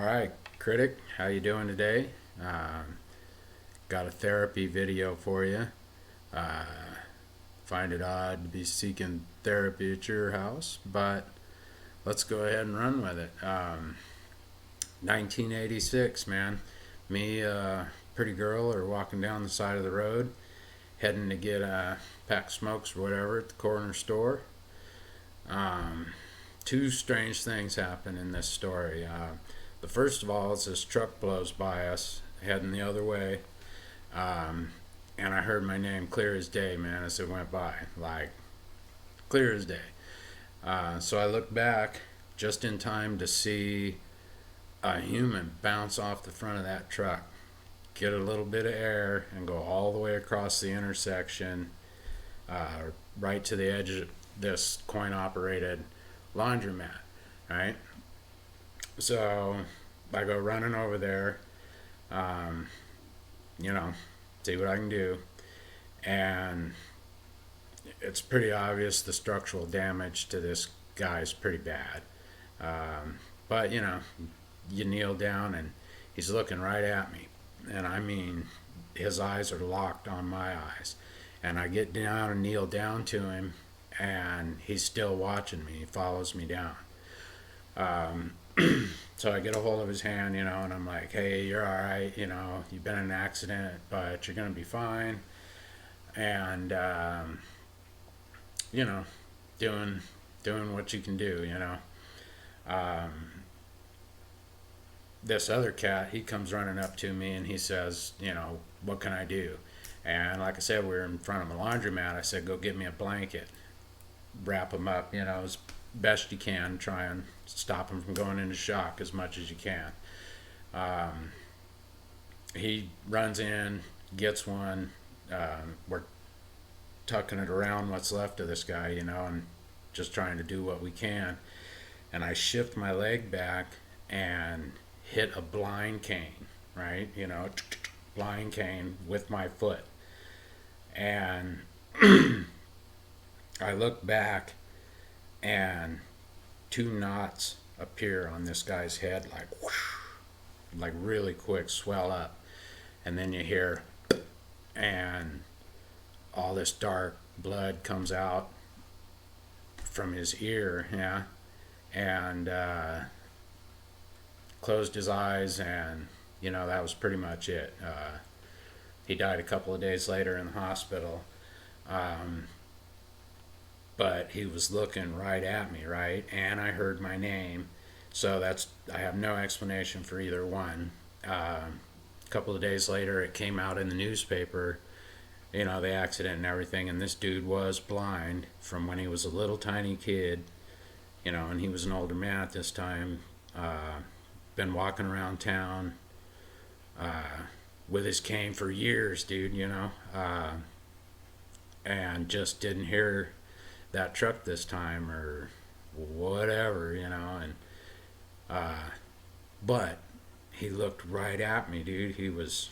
right, Critic, how you doing today? Got a therapy video for you. Uh, find it odd to be seeking therapy at your house, but let's go ahead and run with it. 1986, man. Me, pretty girl, are walking down the side of the road, heading to get a pack of smokes or whatever at the corner store. Um, Two strange things happen in this story. The first of all is this truck blows by us heading the other way, um, and I heard my name clear as day, man, as it went by, like clear as day. So I looked back just in time to see a human bounce off the front of that truck, get a little bit of air, and go all the way across the intersection, right to the edge of this coin operated laundromat, right? So I go running over there, um, you know, see what I can do. And it's pretty obvious the structural damage to this guy is pretty bad. But, you kneel down and he's looking right at me. And I mean, his eyes are locked on my eyes. And I get down and kneel down to him, and he's still watching me. He follows me down. Um, so I get a hold of his hand, and I'm like, hey, you're all right. You've been in an accident, but you're going to be fine. And, you know, doing what you can do. Um, this other cat, he comes running up to me and he says, what can I do? And like I said, we were in front of a laundromat. I said, go get me a blanket, wrap him up, as best you can. Try and stop him from going into shock as much as you can. He runs in, gets one. We're tucking it around what's left of this guy, and just trying to do what we can. And I shift my leg back and hit a blind cane, right? Blind cane with my foot. And I look back and two knots appear on this guy's head, like whoosh, like really quick, swell up. And then you hear, and all this dark blood comes out from his ear, yeah. And closed his eyes, and that was pretty much it. He died a couple of days later in the hospital. But he was looking right at me, right? And I heard my name. So I have no explanation for either one. A couple of days later, it came out in the newspaper, the accident and everything. And this dude was blind from when he was a little tiny kid, and he was an older man at this time. Been walking around town with his cane for years, dude, and just didn't hear that truck this time or whatever, and but he looked right at me, dude. He was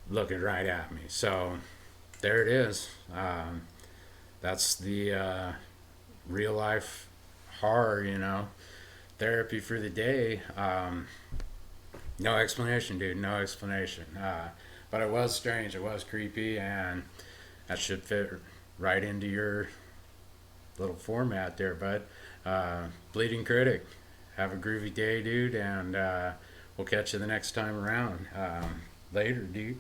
looking right at me. So there it is. That's the real life horror, therapy for the day. No explanation, dude. No explanation. But it was strange. It was creepy, and that should fit right into your little format there, bud. Bleeding Critic. Have a groovy day, dude, and we'll catch you the next time around. Later, dude.